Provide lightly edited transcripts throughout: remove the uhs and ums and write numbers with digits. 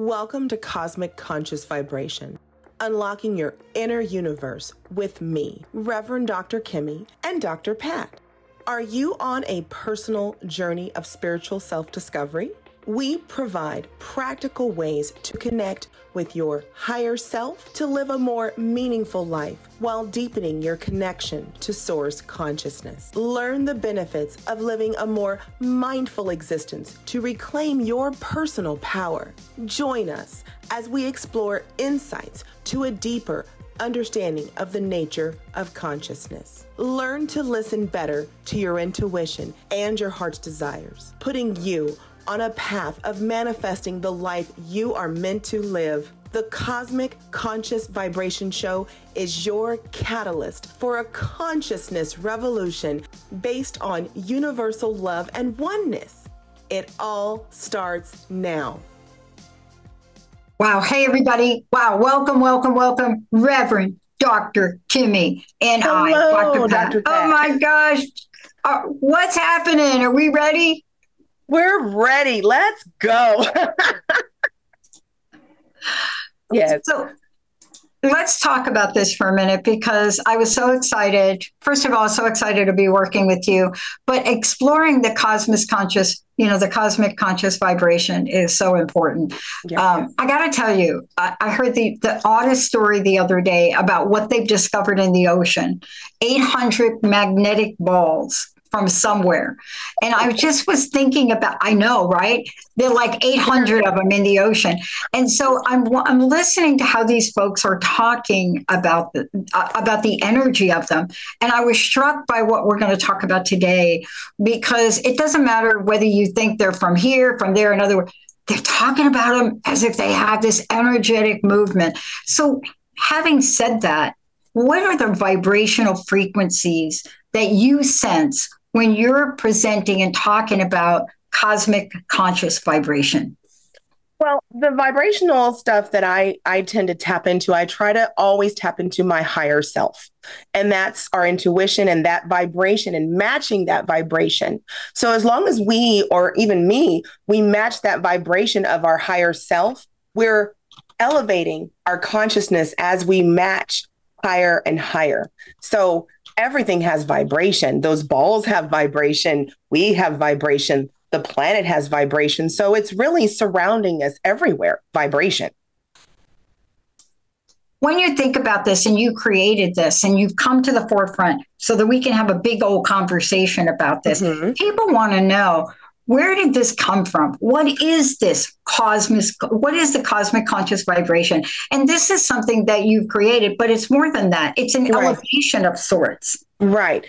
Welcome to Cosmic Conscious Vibration, unlocking your inner universe with me, Rev Dr Kimmie and Dr. Pat. Are you on a personal journey of spiritual self-discovery? We provide practical ways to connect with your higher self to live a more meaningful life while deepening your connection to source consciousness. Learn the benefits of living a more mindful existence to reclaim your personal power. Join us as we explore insights to a deeper understanding of the nature of consciousness. Learn to listen better to your intuition and your heart's desires, putting you on a path of manifesting the life you are meant to live. The Cosmic Conscious Vibration Show is your catalyst for a consciousness revolution based on universal love and oneness. It all starts now. Wow. Hey, everybody. Wow. Welcome, welcome, welcome. Reverend Dr. Kimmie and Hello, I, Dr. Pat. Oh, my gosh. What's happening? Are we ready? We're ready. Let's go. Yes. So let's talk about this for a minute because I was so excited. First of all, so excited to be working with you, but exploring the cosmic conscious, the cosmic conscious vibration is so important. Yes. I got to tell you, I heard the oddest story the other day about what they've discovered in the ocean, 800 magnetic balls from somewhere. And I just was thinking about, I know, right? There are like 800 of them in the ocean. And so I'm listening to how these folks are talking about the energy of them. And I was struck by what we're going to talk about today, because it doesn't matter whether you think they're from here, from there, in other words, they're talking about them as if they have this energetic movement. So having said that, what are the vibrational frequencies that you sense when you're presenting and talking about cosmic conscious vibration? Well, the vibrational stuff that I tend to tap into, I try to always tap into my higher self. And that's our intuition and that vibration and matching that vibration. So as long as we, or even me, we match that vibration of our higher self, we're elevating our consciousness as we match higher and higher. So everything has vibration. Those balls have vibration. We have vibration. The planet has vibration. So it's really surrounding us everywhere, vibration. When you think about this and you created this and you've come to the forefront so that we can have a big old conversation about this, people want to know, where did this come from? What is this what is the cosmic conscious vibration? And this is something that you've created, but it's more than that. It's an elevation of sorts. Right.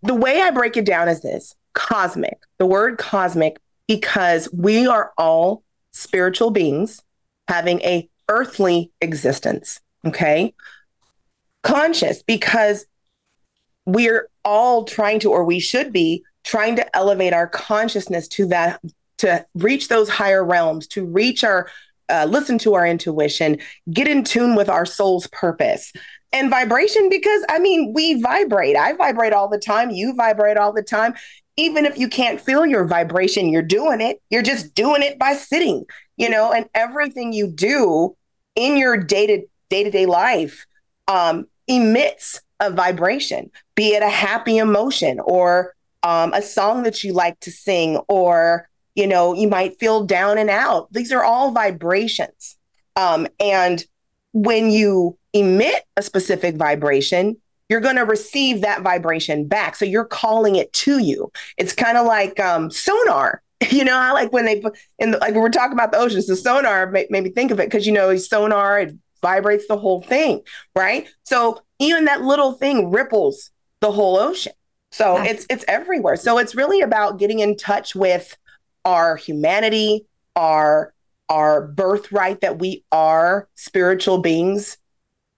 The way I break it down is this: cosmic, the word cosmic, because we are all spiritual beings having a earthly existence. Okay. Conscious, because we're all trying to, or we should be trying to elevate our consciousness to that, to reach those higher realms, to reach our, listen to our intuition, get in tune with our soul's purpose. And vibration, because we vibrate. I vibrate all the time. You vibrate all the time. Even if you can't feel your vibration, you're doing it. You're just doing it by sitting, and everything you do in your day-to-day life emits a vibration, be it a happy emotion or a song that you like to sing, or, you might feel down and out. These are all vibrations. And when you emit a specific vibration, you're going to receive that vibration back. So you're calling it to you. It's kind of like sonar. I like when they put in, like when we're talking about the oceans, the sonar made me think of it because, sonar, it vibrates the whole thing, right? So even that little thing ripples the whole ocean. So it's everywhere. So it's really about getting in touch with our humanity, our birthright, that we are spiritual beings,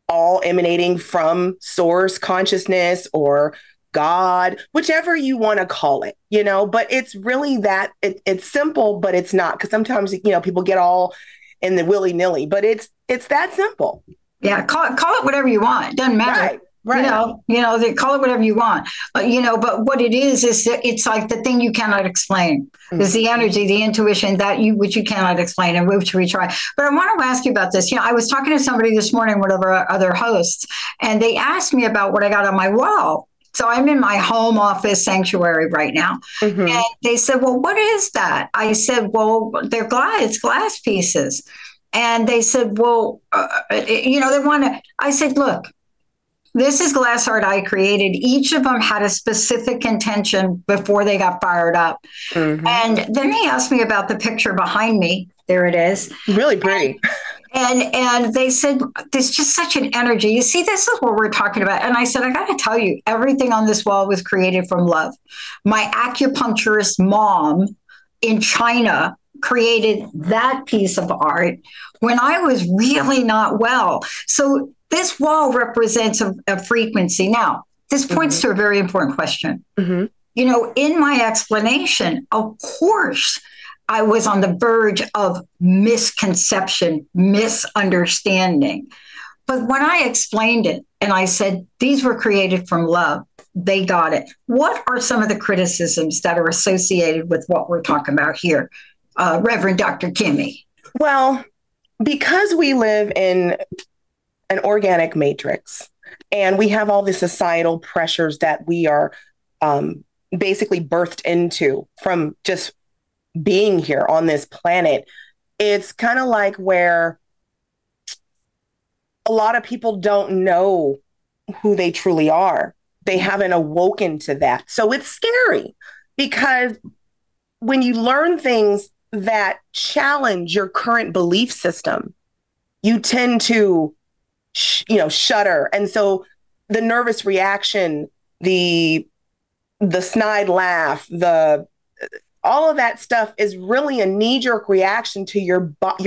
all emanating from source consciousness or God, whichever you want to call it, but it's really that it's simple, but it's not, because sometimes, people get all in the willy-nilly, but it's that simple. Yeah. Call it whatever you want. It doesn't matter. Right. They call it whatever you want. But what it is that it's like the thing you cannot explain is the energy, the intuition which you cannot explain and which we try. But I want to ask you about this. I was talking to somebody this morning, one of our other hosts, and they asked me about what I got on my wall. So I'm in my home office sanctuary right now. Mm-hmm. And they said, well, what is that? I said, well, they're glass pieces. And they said, well, they want to, I said, look, this is glass art I created. Each of them had a specific intention before they got fired up. Mm-hmm. And then they asked me about the picture behind me. There it is. Really pretty. And they said, there's just such an energy. You see, this is what we're talking about. And I said, I got to tell you, everything on this wall was created from love. My acupuncturist mom in China created that piece of art when I was really not well. So this wall represents a frequency. Now, this points to a very important question. Mm-hmm. In my explanation, of course, I was on the verge of misconception, misunderstanding. But when I explained it and I said, these were created from love, they got it. What are some of the criticisms that are associated with what we're talking about here, Reverend Dr. Kimmie? Well, because we live in an organic matrix and we have all the societal pressures that we are basically birthed into from just being here on this planet, it's kind of like where a lot of people don't know who they truly are. They haven't awoken to that. So it's scary because when you learn things that challenge your current belief system, you tend to, shudder. And so the nervous reaction, the snide laugh, all of that stuff is really a knee-jerk reaction to your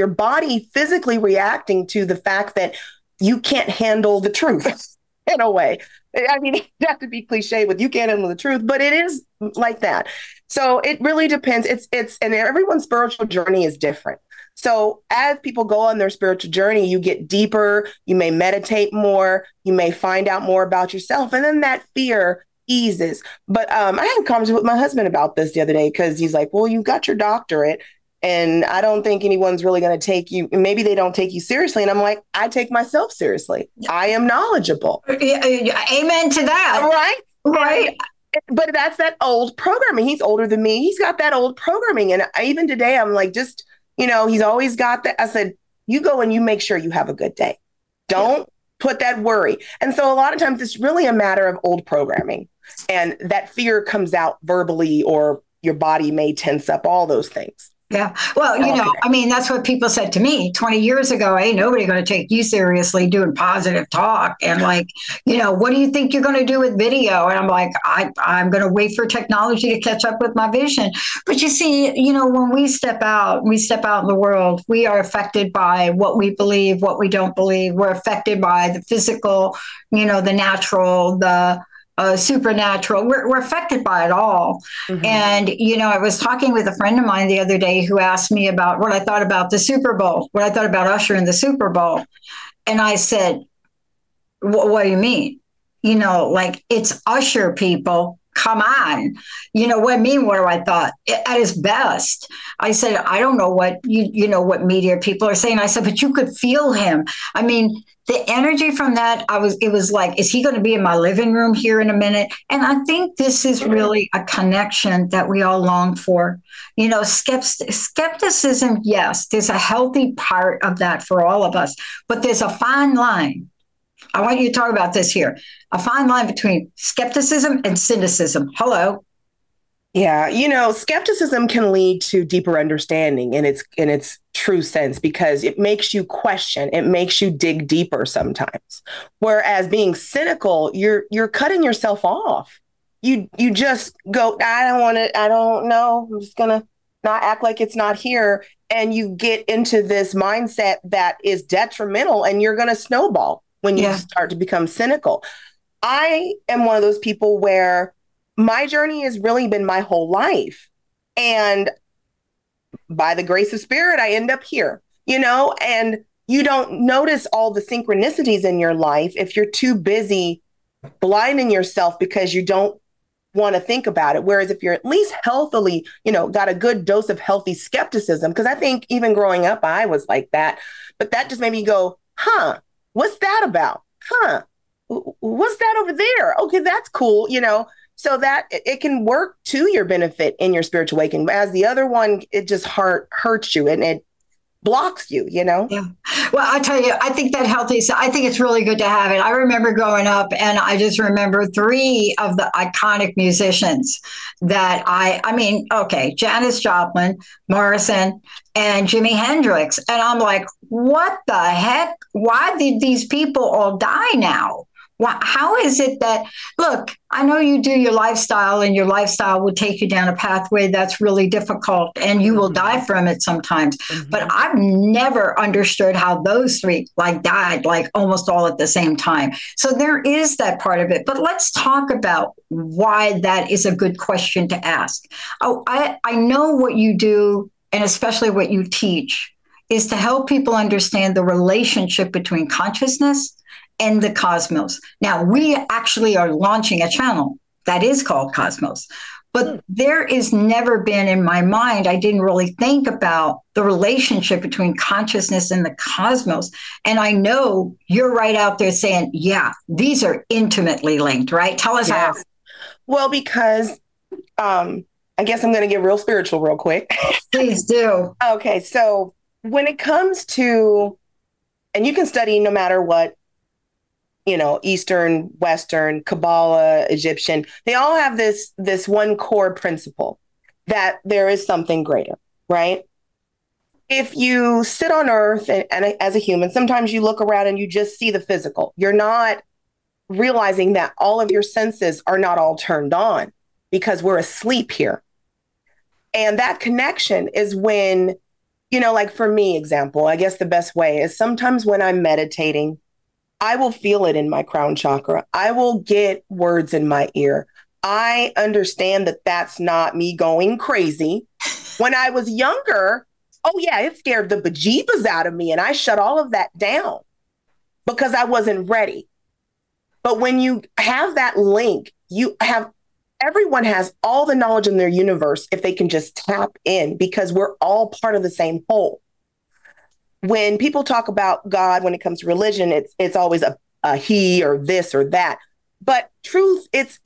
body physically reacting to the fact that you can't handle the truth in a way. I mean, you have to be cliche with you can't handle the truth, but it is like that. So it really depends. And everyone's spiritual journey is different. So as people go on their spiritual journey, you get deeper, you may meditate more, you may find out more about yourself, and then that fear eases. But I had a conversation with my husband about this the other day because he's like, well, you got your doctorate and I don't think anyone's really going to take you. Maybe they don't take you seriously. And I'm like, I take myself seriously. I am knowledgeable. Amen to that. Right. But that's that old programming. He's older than me. He's got that old programming. And even today, I'm like, he's always got that. I said, you go and you make sure you have a good day. Don't put that worry. And so a lot of times it's really a matter of old programming. And that fear comes out verbally or your body may tense up, all those things. Yeah. Well, that's what people said to me 20 years ago. Ain't nobody going to take you seriously doing positive talk. And like, what do you think you're going to do with video? And I'm like, I'm going to wait for technology to catch up with my vision. But you see, when we step out in the world, we are affected by what we believe, what we don't believe. We're affected by the physical, the natural, the supernatural. We're affected by it all. Mm-hmm. And, I was talking with a friend of mine the other day who asked me about what I thought about the Super Bowl, what I thought about Usher in the Super Bowl. And I said, what do you mean? Like it's Usher, people. Come on. What I mean? What do I thought? At his best. I said, I don't know what what media people are saying. I said, but you could feel him. I mean, the energy from that, it was like, is he going to be in my living room here in a minute? And I think this is really a connection that we all long for. Skepticism, yes, there's a healthy part of that for all of us, but there's a fine line. I want you to talk about this here. A fine line between skepticism and cynicism. Hello. Yeah. Skepticism can lead to deeper understanding in its true sense because it makes you question. It makes you dig deeper sometimes. Whereas being cynical, you're cutting yourself off. You just go, I don't want to, I don't know. I'm just going to not act like it's not here. And you get into this mindset that is detrimental and you're going to snowball when you start to become cynical. I am one of those people where my journey has really been my whole life. And by the grace of spirit, I end up here, and you don't notice all the synchronicities in your life if you're too busy blinding yourself because you don't want to think about it. Whereas if you're at least healthily, got a good dose of healthy skepticism, because I think even growing up, I was like that, but that just made me go, what's that about? What's that over there? Okay, that's cool, so that it can work to your benefit in your spiritual awakening. But as the other one, it just hurts you and it blocks you, Yeah. Well, I tell you, I think that I think it's really good to have it. I remember growing up and I just remember 3 of the iconic musicians that okay, Janis Joplin, Morrison, and Jimi Hendrix. And I'm like, what the heck? Why did these people all die now? How is it that, look, I know you do your lifestyle and your lifestyle will take you down a pathway that's really difficult and you will die from it sometimes. But I've never understood how those 3 died almost all at the same time. So there is that part of it. But let's talk about why that is a good question to ask. Oh, I know what you do, and especially what you teach, is to help people understand the relationship between consciousness and the cosmos. Now, we actually are launching a channel that is called Cosmos, but there is never been in my mind, I didn't really think about the relationship between consciousness and the cosmos. And I know you're right out there saying, yeah, these are intimately linked, right? Tell us how. Well, because I guess I'm going to get real spiritual real quick. Please do. Okay, so when it comes to, and you can study no matter what, Eastern, Western, Kabbalah, Egyptian, they all have this one core principle that there is something greater, right? If you sit on earth and as a human, sometimes you look around and you just see the physical. You're not realizing that all of your senses are not all turned on because we're asleep here. And that connection is when, for me, example, I guess the best way is sometimes when I'm meditating, I will feel it in my crown chakra. I will get words in my ear. I understand that that's not me going crazy. When I was younger, oh yeah, it scared the bejeebas out of me. And I shut all of that down because I wasn't ready. But when you have that link, everyone has all the knowledge in their universe if they can just tap in, because we're all part of the same whole. When people talk about God, when it comes to religion, it's always a he or this or that. But truth, it's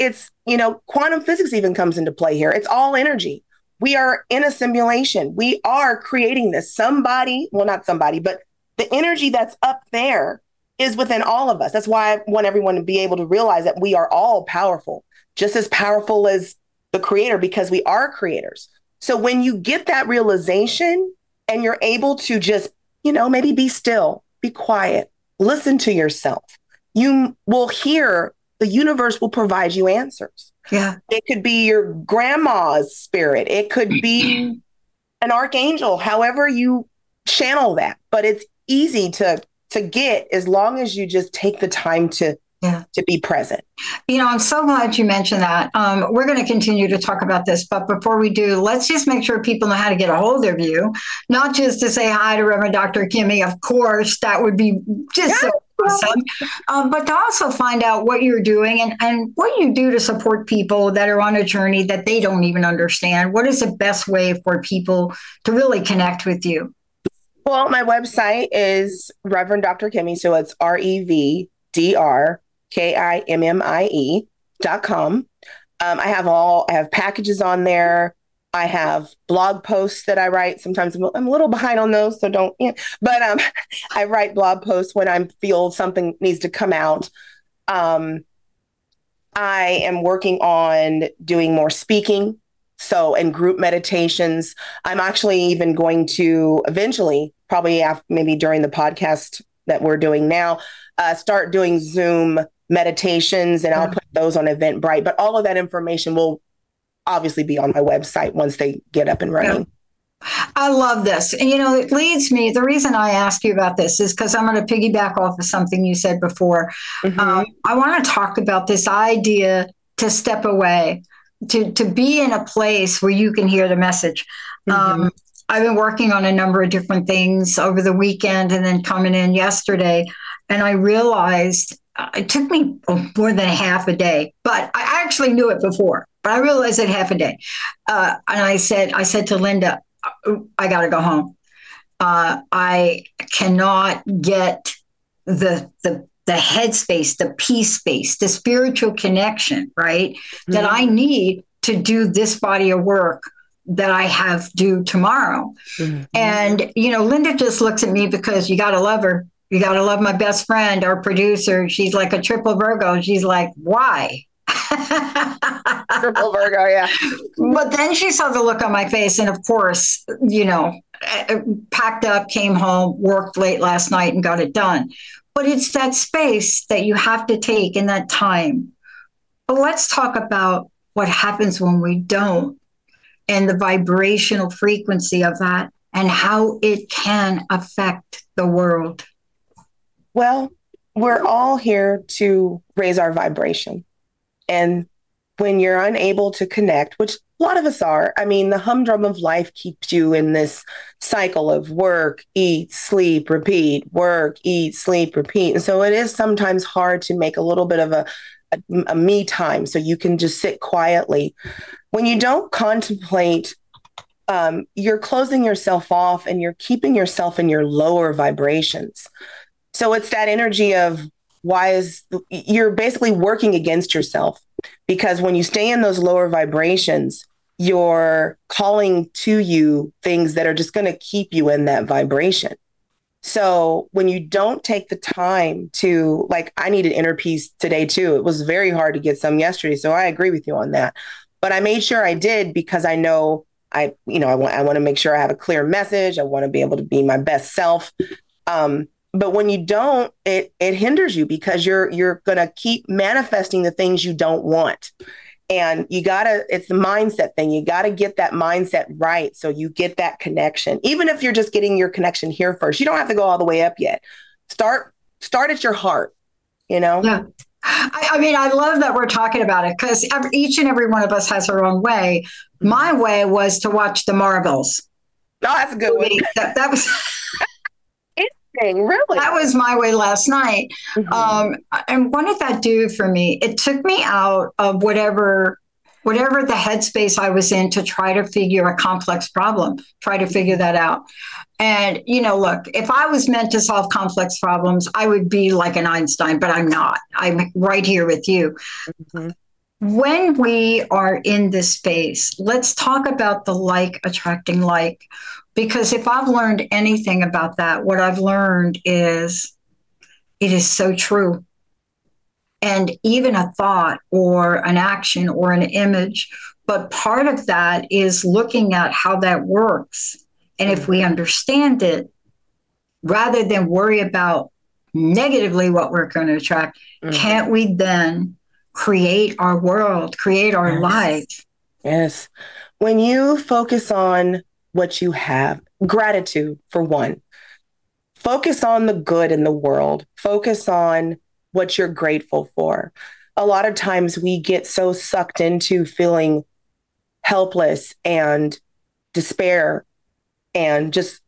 quantum physics even comes into play here. It's all energy. We are in a simulation. We are creating this. Not somebody, but the energy that's up there is within all of us. That's why I want everyone to be able to realize that we are all powerful, just as powerful as the creator, because we are creators. So when you get that realization and you're able to just maybe be still, be quiet, listen to yourself, you will hear the universe will provide you answers. Yeah. It could be your grandma's spirit. It could be an archangel, however you channel that. But it's easy to get as long as you just take the time to be present. I'm so glad you mentioned that. We're going to continue to talk about this, but before we do, let's just make sure people know how to get a hold of you, not just to say hi to Rev Dr Kimmie. Of course, that would be just so awesome, but to also find out what you're doing and what you do to support people that are on a journey that they don't even understand. What is the best way for people to really connect with you? Well, my website is Rev Dr Kimmie, so it's RevDrKimmie.com. I have packages on there. I have blog posts that I write. Sometimes I'm a little behind on those, so don't. But I write blog posts when I feel something needs to come out. I am working on doing more speaking, and group meditations. I'm actually even going to eventually, probably maybe during the podcast that we're doing now, start doing Zoom meditations, and I'll put those on Eventbrite. But all of that information will obviously be on my website once they get up and running. I love this. And, it leads me, the reason I ask you about this is because I'm going to piggyback off of something you said before. I want to talk about this idea to step away, to be in a place where you can hear the message. I've been working on a number of different things over the weekend and then coming in yesterday. And I realized it took me more than half a day, but I actually knew it before, but I realized it half a day. And I said to Linda, I got to go home. I cannot get the headspace, the peace space, the spiritual connection, right? Mm-hmm. That I need to do this body of work that I have due tomorrow. Mm-hmm. And, Linda just looks at me because you got to love her. You got to love my best friend, our producer. She's like a triple Virgo. She's like, why? Triple Virgo, yeah. But then she saw the look on my face. And of course, packed up, came home, worked late last night and got it done. But it's that space that you have to take in that time. But let's talk about what happens when we don't and the vibrational frequency of that and how it can affect the world. Well, we're all here to raise our vibration. And when you're unable to connect, which a lot of us are, I mean, the humdrum of life keeps you in this cycle of work, eat, sleep, repeat, work, eat, sleep, repeat. And so it is sometimes hard to make a little bit of a me time so you can just sit quietly. When you don't contemplate, you're closing yourself off and you're keeping yourself in your lower vibrations. So it's that energy of you're basically working against yourself, because when you stay in those lower vibrations, you're calling to you things that are just going to keep you in that vibration. So when you don't take the time to, like, I needed inner peace today too. It was very hard to get some yesterday. So I agree with you on that. But I made sure I did because I know I want to make sure I have a clear message. I want to be able to be my best self. But when you don't, it hinders you because you're going to keep manifesting the things you don't want. And it's the mindset thing. You got to get that mindset right so you get that connection. Even if you're just getting your connection here first, you don't have to go all the way up yet. Start at your heart, Yeah. I mean, I love that we're talking about it because each and every one of us has our own way. My way was to watch the Marvels. Oh, that's a good one. That was... Really? That was my way last night. Mm-hmm. And what did that do for me? It took me out of whatever the headspace I was in to try to figure a complex problem, try to figure that out. And, look, if I was meant to solve complex problems, I would be like an Einstein, but I'm not. I'm right here with you. Mm-hmm. When we are in this space, let's talk about the like attracting like. Because if I've learned anything about that, what I've learned is it is so true. And even a thought or an action or an image, but part of that is looking at how that works. And if we understand it, rather than worry about negatively what we're going to attract, can't we then create our world, create our life? Yes. When you focus on what you have, gratitude for one, focus on the good in the world, focus on what you're grateful for. A lot of times we get so sucked into feeling helpless and despair and just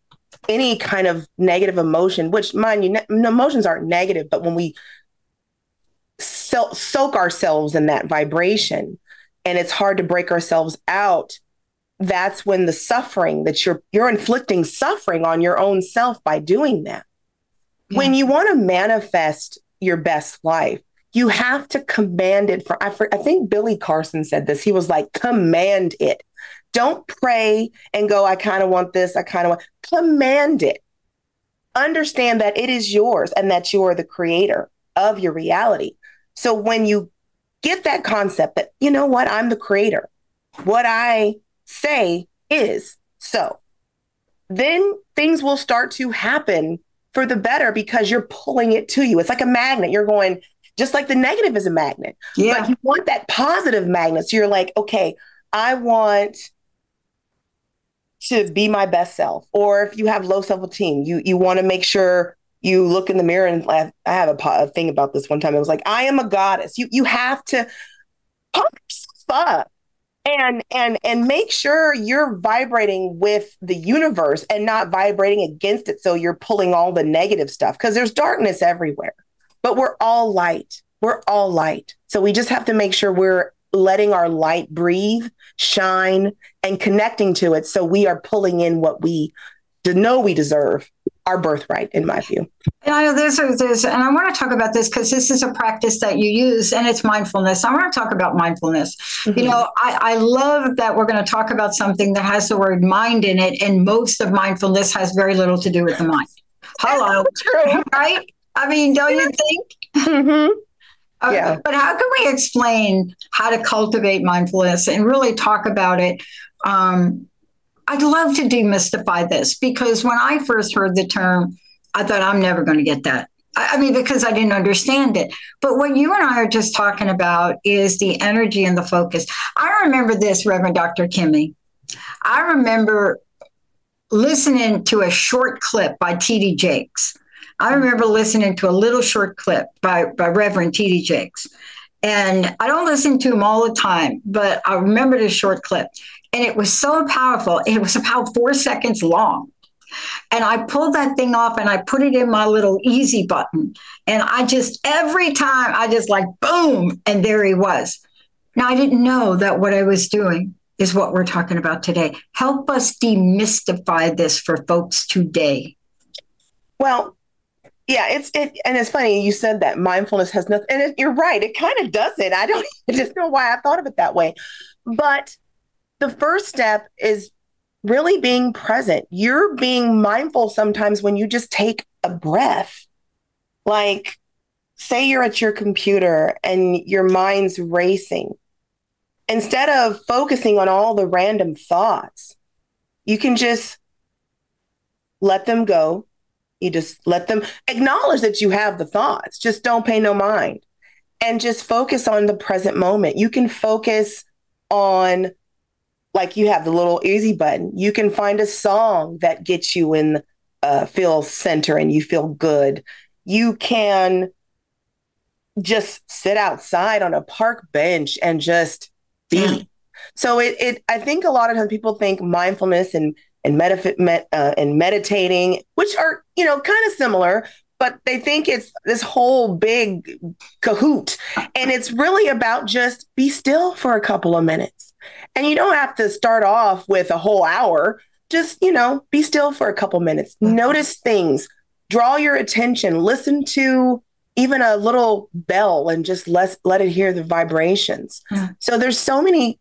any kind of negative emotion, which, mind you, emotions aren't negative, but when we soak ourselves in that vibration and it's hard to break ourselves out, that's when the suffering that you're inflicting suffering on your own self by doing that. Yeah. When you want to manifest your best life, you have to command it. I think Billy Carson said this. He was like, command it. Don't pray and go, I kind of want this. Command it. Understand that it is yours and that you are the creator of your reality. So when you get that concept that, you know what, I'm the creator, what I say is so, then things will start to happen for the better because you're pulling it to you. It's like a magnet. You're going, just like the negative is a magnet. Yeah. But you want that positive magnet. So you're like, okay, I want to be my best self. Or if you have low self-esteem, you want to make sure you look in the mirror and I have a thing about this one time. It was like, I am a goddess. You have to pump yourself up. And make sure you're vibrating with the universe and not vibrating against it. So you're pulling all the negative stuff because there's darkness everywhere. but we're all light. We're all light. So we just have to make sure we're letting our light breathe, shine, and connecting to it. So we are pulling in what we know we deserve, our birthright, in my view. And I know there's, and I want to talk about this because this is a practice that you use, and it's mindfulness. I want to talk about mindfulness. Mm-hmm. You know, I love that we're going to talk about something that has the word mind in it, and most of mindfulness has very little to do with the mind. Hello. True. Right? I mean, don't you think? Mm-hmm. Yeah. But how can we explain how to cultivate mindfulness and really talk about it? I'd love to demystify this, because when I first heard the term, I thought, I'm never going to get that. I mean, because I didn't understand it. But what you and I are just talking about is the energy and the focus. I remember this, Rev Dr Kimmie. I remember listening to a short clip by T.D. Jakes. I remember listening to a little short clip by Reverend T.D. Jakes. And I don't listen to him all the time, but I remember this short clip. And it was so powerful. It was about 4 seconds long. And I pulled that thing off and I put it in my little easy button. And I just, every time I just like, boom, and there he was. Now, I didn't know that what I was doing is what we're talking about today. Help us demystify this for folks today. Well, yeah, and it's funny you said that mindfulness has nothing, and you're right, it kind of does it. I just know why I thought of it that way. But the first step is really being present. You're being mindful sometimes when you just take a breath. Like, say you're at your computer and your mind's racing. Instead of focusing on all the random thoughts, you can just let them go. You just let them acknowledge that you have the thoughts. Just don't pay no mind and just focus on the present moment. You can focus on, like, you have the little easy button. You can find a song that gets you in feel center and you feel good. You can just sit outside on a park bench and just be. Yeah. So I think a lot of times people think mindfulness and meditating, which are, kind of similar, but they think it's this whole big cahoot. And it's really about just be still for a couple of minutes. And you don't have to start off with a whole hour. Just, be still for a couple minutes. Notice things, draw your attention, listen to even a little bell and just let it hear the vibrations. Yeah. So there's so many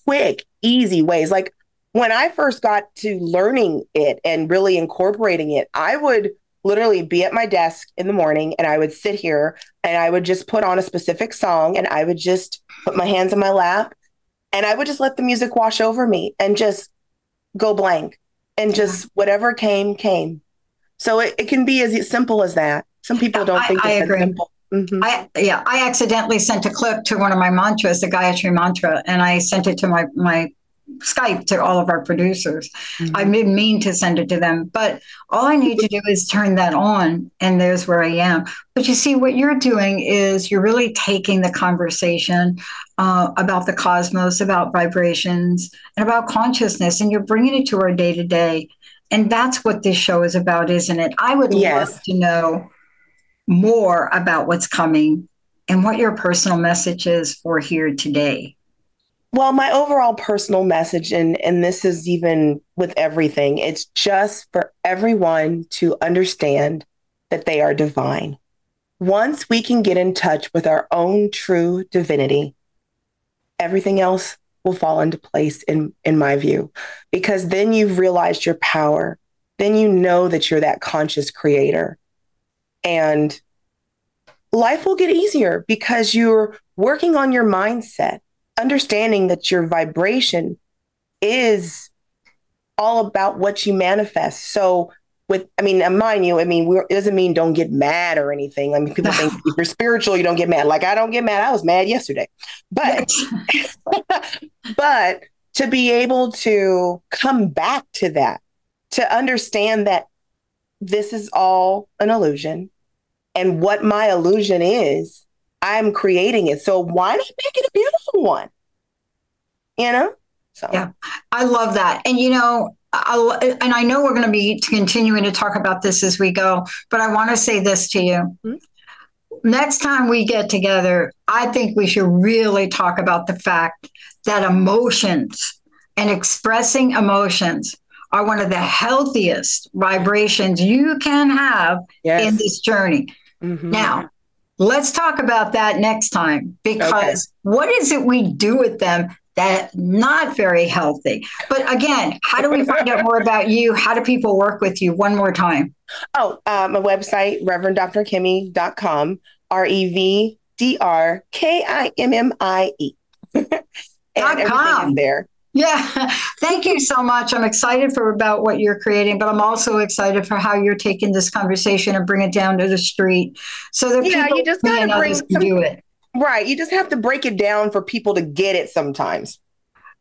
quick, easy ways. Like when I first got to learning it and really incorporating it, I would literally be at my desk in the morning and I would sit here and I would just put on a specific song and I would just put my hands in my lap and I would just let the music wash over me and just go blank and just whatever came. So it can be as simple as that. Some people don't think it's that simple. Mm-hmm. I accidentally sent a clip to one of my mantras, the Gayatri mantra, and I sent it to my Skype to all of our producers. Mm-hmm. I didn't mean to send it to them, but all I need to do is turn that on and there's where I am. But you see, what you're doing is you're really taking the conversation about the cosmos, about vibrations, and about consciousness, and you're bringing it to our day to day. And that's what this show is about, isn't it? I would love to know more about what's coming and what your personal message is for here today. Well, my overall personal message, and this is even with everything, it's just for everyone to understand that they are divine. Once we can get in touch with our own true divinity, everything else will fall into place in my view, because then you've realized your power. Then you know that you're that conscious creator. And life will get easier because you're working on your mindset, understanding that your vibration is all about what you manifest. So mind you, it doesn't mean don't get mad or anything. I mean, people think if you're spiritual, you don't get mad. Like, I don't get mad. I was mad yesterday. But, but to be able to come back to that, to understand that this is all an illusion. And what my illusion is, I'm creating it. So why not make it a beautiful one? So yeah, I love that. And I know we're going to be continuing to talk about this as we go, but I want to say this to you. Mm-hmm. next time we get together, I think we should really talk about the fact that emotions and expressing emotions are one of the healthiest vibrations you can have in this journey. Now, let's talk about that next time, because what is it we do with them that's not very healthy? But again, how do we find out more about you? How do people work with you? One more time. Oh, my website, RevDrKimmie.com, RevDrKimmie. And everything is there. Yeah. Thank you so much. I'm excited about what you're creating, but I'm also excited for how you're taking this conversation and bring it down to the street so that people you just gotta others can do it. Right. You just have to break it down for people to get it sometimes.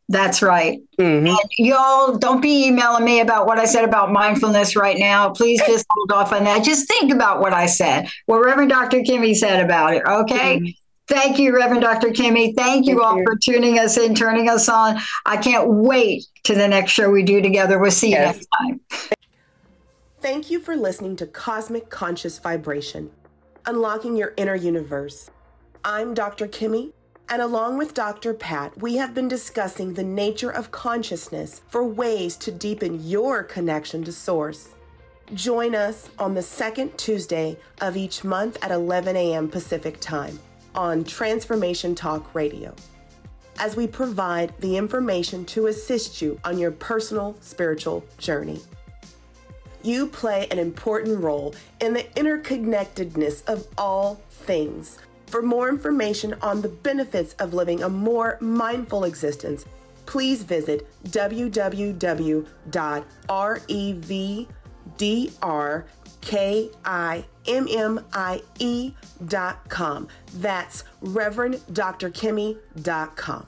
That's right. And y'all, don't be emailing me about what I said about mindfulness right now. Please just hold off on that. Just think about what I said, what Reverend Dr. Kimmie said about it. Okay. Thank you, Reverend Dr. Kimmie. Thank you all for tuning us in, turning us on. I can't wait to the next show we do together. We'll see you next time. Thank you for listening to Cosmic Conscious Vibration, Unlocking Your Inner Universe. I'm Dr. Kimmie, and along with Dr. Pat, we have been discussing the nature of consciousness for ways to deepen your connection to Source. Join us on the second Tuesday of each month at 11 a.m. Pacific Time on Transformation Talk Radio, as we provide the information to assist you on your personal spiritual journey. You play an important role in the interconnectedness of all things. For more information on the benefits of living a more mindful existence, please visit www.revdrkimmie.com. That's RevDrKimmie.com.